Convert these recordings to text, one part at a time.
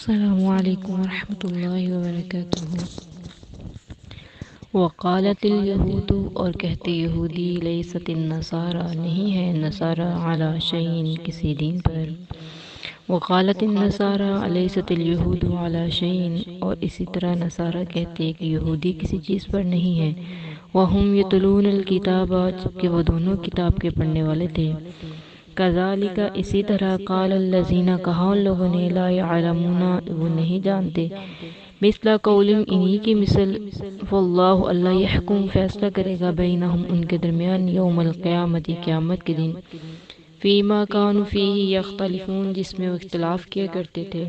السلام علیکم ورحمۃ اللہ وبرکاتہ۔ وقالت الیہود، اور کہتے یہودی، لیست النصارى، نہیں ہے نصارہ، علی شیء، کسی دین پر۔ وقالت النصارى لیست الیہود علی شیء، اور اسی طرح نصارہ کہتے کہ یہودی کسی چیز پر نہیں ہے۔ وہم یتلون الکتاب، جبکہ وہ دونوں کتاب کے پڑھنے والے تھے۔ کذالک، اسی طرح، قال الذین، کہا ان لوگوں نے، لا یعلمون، وہ نہیں جانتے، مثل قولہم، انہی کی مثل، واللہ، اللہ، یحکم، فیصلہ کرے گا، بینہم، ان کے درمیان، یوم القیامت، قیامت کے دن، فیما کانوا فیہ یختلفون، جس میں وہ اختلاف کیا کرتے تھے۔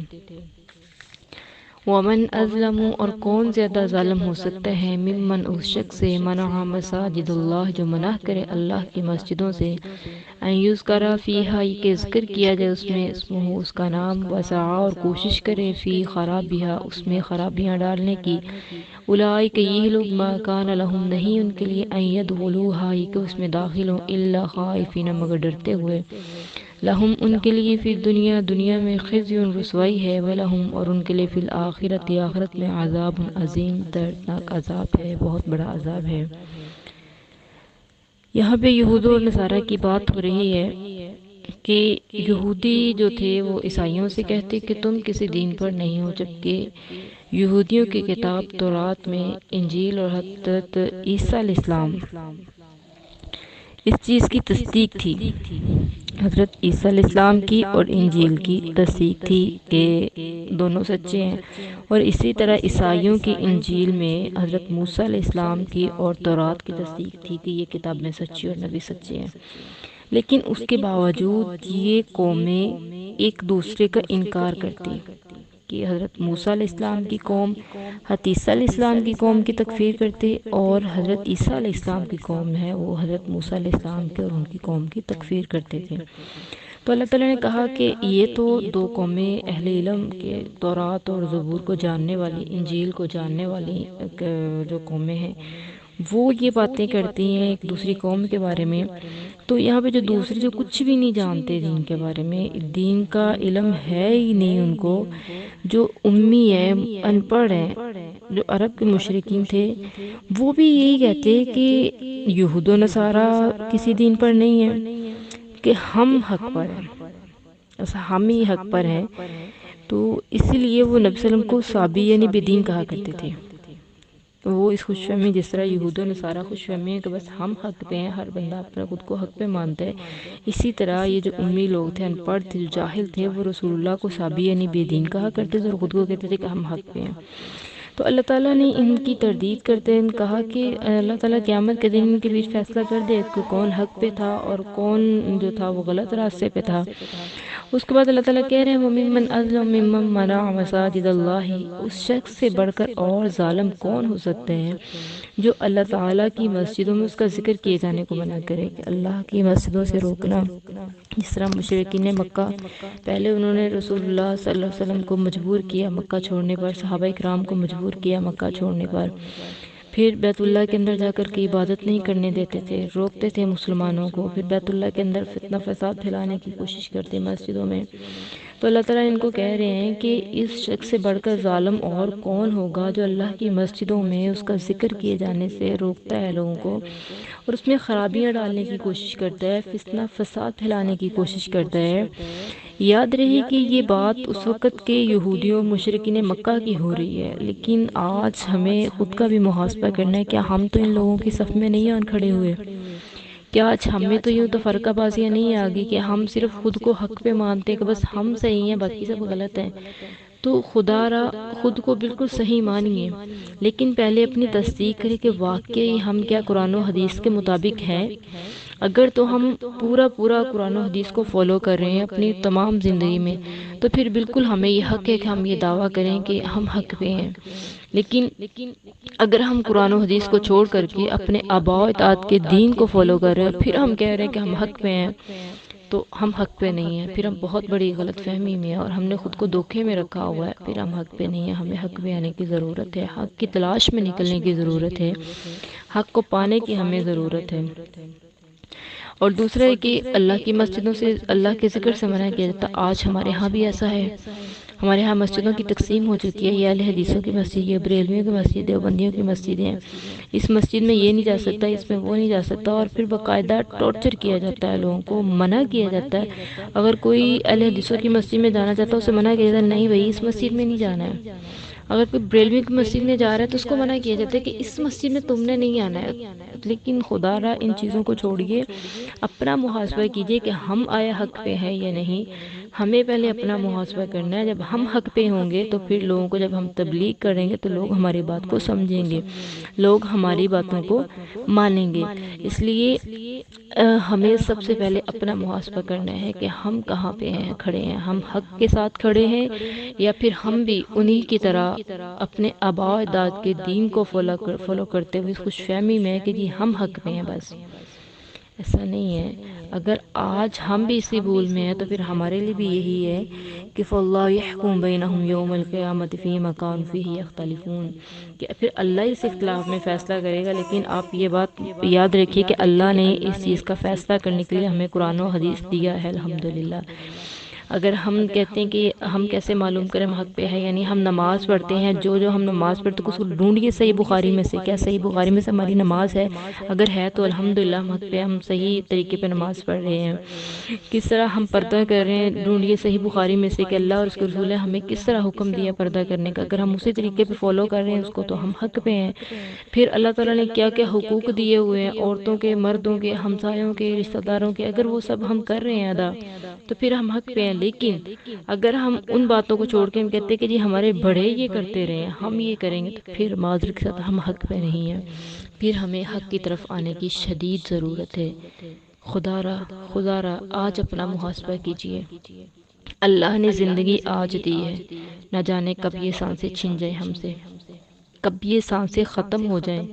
ومن اظلم، اور کون زیادہ ظالم ہو سکتا ہے، ممن، اس شخص سے، منع مساجد اللہ، جو منع کرے اللہ کی مسجدوں سے، ان یذکر فیہا، کہ ذکر کیا جائے اس میں، اسمہ، اس کا نام، وسعی، اور کوشش کرے، فی خرابہا، اس میں خرابیاں ڈالنے کی، اولئک، یہ لوگ، ما کان لہم، نہیں ان کے لیے، ان یدخلوہا، کہ اس میں داخل ہوں، الا خائفین، مگر ڈرتے ہوئے، لہم، ان کے لیے، فی الدنیا، دنیا میں، خزی، رسوائی ہے، ولہم، اور ان کے لیے، فی الآخرۃ، آخرت میں، عذاب عظیم، دردناک عذاب ہے، بہت بڑا عذاب ہے۔ یہاں پہ یہود اور نصارہ کی بات ہو رہی ہے کہ یہودی جو تھے وہ عیسائیوں سے کہتے کہ تم کسی دین پر نہیں ہو، جبکہ یہودیوں کی کتاب تورات میں، انجیل اور حضرت عیسیٰ علیہ السلام، اس چیز کی تصدیق تھی، حضرت عیسیٰ علیہ السلام کی اور انجیل کی تصدیق تھی کہ دونوں سچے ہیں، اور اسی طرح عیسائیوں کی انجیل میں حضرت موسیٰ علیہ السلام کی اور تورات کی تصدیق تھی کہ یہ کتابیں سچی اور نبی سچے ہیں۔ لیکن اس کے باوجود یہ قومیں ایک دوسرے کا انکار کرتی کہ حضرت موسیٰ علیہ السلام کی قوم حضرت عیسیٰ علیہ السلام کی قوم کی تکفیر کرتے، اور حضرت عیسیٰ علیہ السلام کی قوم ہے وہ حضرت موسیٰ علیہ السلام کے اور ان کی قوم کی تکفیر کرتے تھے۔ تو اللہ تعالیٰ نے کہا کہ یہ تو دو قومیں اہل علم کے، تورات اور زبور کو جاننے والی، انجیل کو جاننے والی جو قومیں ہیں، وہ یہ باتیں کرتی ہیں ایک دوسری قوم کے بارے میں۔ تو یہاں پہ جو دوسری، جو کچھ بھی نہیں جانتے دین کے بارے میں، دین کا علم ہے ہی نہیں ان کو، جو امی ہے، ان پڑھ ہیں، جو عرب کے مشرکین تھے، وہ بھی یہی کہتے کہ یہود و نصارہ کسی دین پر نہیں ہے، کہ ہم حق پر ہیں، ایسا ہم ہی حق پر ہیں۔ تو اسی لیے وہ نبی صلی اللہ علیہ وسلم کو صابی، یعنی بے دین کہا کرتے تھے۔ وہ اس خوش فہمی، جس طرح یہود و نصارہ خوش فہمی ہے کہ بس ہم حق پہ ہیں، ہر بندہ اپنا خود کو حق پہ مانتا ہے، اسی طرح یہ جو امی لوگ تھے، ان پڑھ تھے، جو جاہل تھے، وہ رسول اللہ کو صابی، یعنی بے دین کہا کرتے تھے، اور خود کو کہتے تھے کہ ہم حق پہ ہیں۔ تو اللہ تعالیٰ نے ان کی تردید کرتے ہیں کہا کہ اللہ تعالیٰ قیامت کے دن ان کے بیچ فیصلہ کر دے کہ کون حق پہ تھا اور کون جو تھا وہ غلط راستے پہ تھا۔ اس کے بعد اللہ تعالیٰ کہہ رہے ہیں وَمِمَّنْ أَظْلَمُ مِمَّنْ مَنَعَ مَسَاجِدَ اللَّهِ، اس شخص سے بڑھ کر اور ظالم کون ہو سکتے ہیں جو اللہ تعالیٰ کی مسجدوں میں اس کا ذکر کیے جانے کو منع کرے، کہ اللہ کی مسجدوں سے روکنا۔ جس طرح مشرکین مکہ، پہلے انہوں نے رسول اللہ صلی اللہ علیہ وسلم کو مجبور کیا مکہ چھوڑنے پر، صحابہ اکرام کو مجبور کیا مکہ چھوڑنے پر، پھر بیت اللہ کے اندر جا کر کے عبادت نہیں کرنے دیتے تھے، روکتے تھے مسلمانوں کو، پھر بیت اللہ کے اندر فتنہ فساد پھیلانے کی کوشش کرتے مسجدوں میں۔ تو اللہ تعالیٰ ان کو کہہ رہے ہیں کہ اس شخص سے بڑھ کر ظالم اور کون ہوگا جو اللہ کی مسجدوں میں اس کا ذکر کیے جانے سے روکتا ہے لوگوں کو، اور اس میں خرابیاں ڈالنے کی کوشش کرتا ہے، فتنہ فساد پھیلانے کی کوشش کرتا ہے۔ یاد رہے کہ یہ بات اس وقت کے یہودیوں مشرکین مکہ کی ہو رہی ہے، لیکن آج ہمیں خود کا بھی محاسبہ کرنا ہے، کیا ہم تو ان لوگوں کی صف میں نہیں آن کھڑے ہوئے؟ کیا آج ہمیں تو یوں تو فرقہ بازیاں نہیں آگی کہ ہم صرف خود کو حق پہ مانتے کہ بس ہم صحیح ہیں باقی سب غلط ہیں؟ تو خدا را خود کو بالکل صحیح مانیے، لیکن پہلے اپنی تصدیق کرے کہ واقعی ہم کیا قرآن و حدیث کے مطابق ہیں۔ اگر تو ہم پورا قرآن و حدیث کو فالو کر رہے ہیں اپنی تمام زندگی میں، تو پھر بالکل ہمیں یہ حق ہے کہ ہم یہ دعویٰ کریں کہ ہم حق پہ ہیں۔ لیکن اگر ہم قرآن و حدیث کو چھوڑ کر کے اپنے آباء و اجداد کے دین کو فالو کر رہے ہیں، پھر ہم کہہ رہے ہیں کہ ہم حق پہ ہیں، تو ہم حق پہ نہیں ہیں، پھر ہم بہت بڑی غلط فہمی میں ہیں اور ہم نے خود کو دھوکے میں رکھا ہوا ہے، پھر ہم حق پہ نہیں ہیں۔ ہمیں حق پہ آنے کی ضرورت ہے، حق کی تلاش میں نکلنے کی ضرورت ہے، حق کو پانے کی ہمیں ضرورت ہے۔ اور دوسرا ہے کہ اللہ کی مسجدوں سے اللہ کے ذکر سے منع کیا جاتا. آج ہمارے ہاں بھی ایسا ہے. ہمارے ہاں مسجدوں کی تقسیم ہو چکی ہے. یہ اہل حدیثوں کی مسجد، یہ بریلویوں کی مسجد، دیوبندیوں کی مسجدیں ہیں. اس مسجد میں یہ نہیں جا سکتا، اس میں وہ نہیں جا سکتا، اور پھر باقاعدہ ٹارچر کیا جاتا ہے، لوگوں کو منع کیا جاتا ہے. اگر کوئی اہل حدیثوں کی مسجد میں جانا چاہتا ہے اسے منع کیا جاتا ہے، نہیں بھائی اس مسجد میں نہیں جانا ہے. اگر کوئی بریلوی کی مسجد میں جا رہا ہے تو اس کو منع کیا جاتا ہے کہ اس مسجد میں تم نے نہیں آنا ہے. لیکن خدا را ان چیزوں کو چھوڑیے، اپنا محاسبہ کیجئے کہ ہم آیا حق پہ ہیں یا نہیں. ہمیں پہلے اپنا محاسبہ کرنا ہے. جب ہم حق پہ ہوں گے تو پھر لوگوں کو جب ہم تبلیغ کریں گے تو لوگ ہماری بات کو سمجھیں گے، لوگ ہماری باتوں کو مانیں گے. اس لیے ہمیں سب سے پہلے اپنا محاسبہ کرنا ہے کہ ہم کہاں پہ ہیں، کھڑے ہیں. ہم حق کے ساتھ کھڑے ہیں یا پھر ہم بھی انہی کی طرح اپنے آباء و اجداد کے دین کو فالو کرتے ہوئے خوش فہمی میں کہ جی ہم حق میں ہیں. بس ایسا نہیں ہے. اگر آج ہم بھی اسی بھول میں ہیں تو پھر ہمارے لیے بھی یہی ہے کہ فَاللَّهُ يَحْكُمُ بَيْنَهُمْ يَوْمَ الْقِيَامَةِ فِيمَا كَانُوا فِيهِ يَخْتَلِفُونَ، کہ پھر اللہ اس اختلاف میں فیصلہ کرے گا. لیکن آپ یہ بات یاد رکھیے کہ اللہ نے اس چیز کا فیصلہ کرنے کے لیے ہمیں قرآن و حدیث دیا ہے الحمدللہ. اگر ہم کہتے ہیں کہ ہم کیسے معلوم کریں ہم حق پہ ہے، یعنی ہم نماز پڑھتے ہیں، جو ہم نماز پڑھتے ہیں اس کو ڈھونڈیے صحیح بخاری میں سے، کیا صحیح بخاری میں سے ہماری نماز ہے؟ اگر ہے تو الحمدللہ ہم حق پہ، ہم صحیح طریقے پہ نماز پڑھ رہے ہیں. کس طرح ہم پردہ کر رہے ہیں، ڈھونڈیے صحیح بخاری میں سے کہ اللہ اور اس کے رسول نے ہمیں کس طرح حکم دیا پردہ کرنے کا. اگر ہم اسی طریقے پہ فالو کر رہے ہیں اس کو تو ہم حق پہ ہیں. پھر اللہ تعالیٰ نے کیا کیا حقوق دیے ہوئے ہیں عورتوں کے، مردوں کے، ہمسایوں کے، رشتہ داروں کے، اگر وہ سب ہم کر رہے ہیں ادا تو پھر ہم حق پہ ہیں. لیکن اگر ہم ان باتوں کو چھوڑ کے ہم کہتے ہیں کہ جی ہمارے بڑے یہ کرتے رہے ہیں ہم یہ کریں گے، تو پھر معذرت کے ساتھ ہم حق پہ نہیں ہیں. پھر ہمیں حق کی طرف آنے کی شدید ضرورت ہے. خدا را آج اپنا محاسبہ کیجئے. اللہ نے زندگی آج دی ہے، نہ جانے کب یہ سانسیں چھن جائیں ہم سے، کب یہ سانسیں ختم ہو جائیں،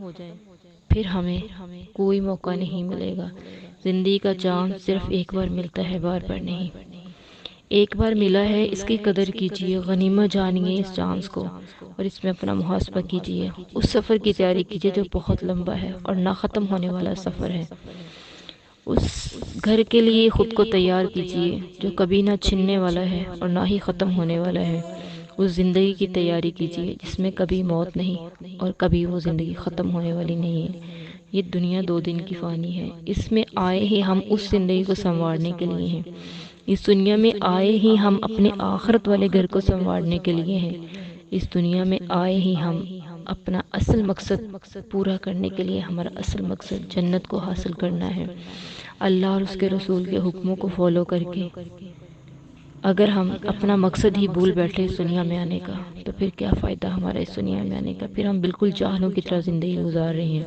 پھر ہمیں کوئی موقع نہیں ملے گا. زندگی کا چانس صرف ایک بار ملتا ہے، بار بار نہیں. ایک بار ملا ہے، اس کی قدر کیجئے، غنیمت جانیے اس چانس کو، اور اس میں اپنا محاسبہ کیجئے. اس سفر کی تیاری کیجئے جو بہت لمبا ہے اور نہ ختم ہونے والا سفر ہے. اس گھر کے لیے خود کو تیار کیجئے جو کبھی نہ چھننے والا ہے اور نہ ہی ختم ہونے والا ہے. اس زندگی کی تیاری کیجئے جس میں کبھی موت نہیں اور کبھی وہ زندگی ختم ہونے والی نہیں ہے. یہ دنیا 2 دن کی فانی ہے. اس میں آئے ہی ہم اس زندگی کو سنوارنے کے لیے ہیں. اس دنیا میں آئے ہی ہم اپنے آخرت والے گھر کو سنوارنے کے لیے ہیں. اس دنیا میں آئے ہی ہم اپنا اصل مقصد پورا کرنے کے لیے. ہمارا اصل مقصد جنت کو حاصل کرنا ہے، اللہ اور اس کے رسول کے حکموں کو فالو کر کے. اگر ہم اپنا مقصد ہی بھول بیٹھے اس دنیا میں آنے کا تو پھر کیا فائدہ ہمارا اس دنیا میں آنے کا؟ پھر ہم بالکل جاہلوں کی طرح زندگی گزار رہے ہیں.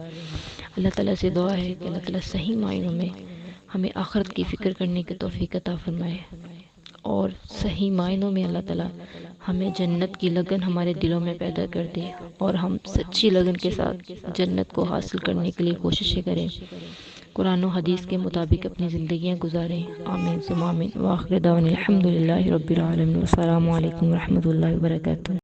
اللہ تعالیٰ سے دعا ہے کہ اللہ تعالیٰ صحیح معنوں میں ہمیں آخرت کی فکر کرنے کی توفیق عطا فرمائے، اور صحیح معنوں میں اللہ تعالیٰ ہمیں جنت کی لگن ہمارے دلوں میں پیدا کر دے، اور ہم سچی لگن کے ساتھ جنت کو حاصل کرنے کے لیے کوششیں کریں، قرآن و حدیث کے مطابق اپنی زندگیاں گزاریں. آمین ثم آمین. وآخر دعوانا الحمدللہ رب العالمین. السلام علیکم ورحمۃ اللہ وبرکاتہ.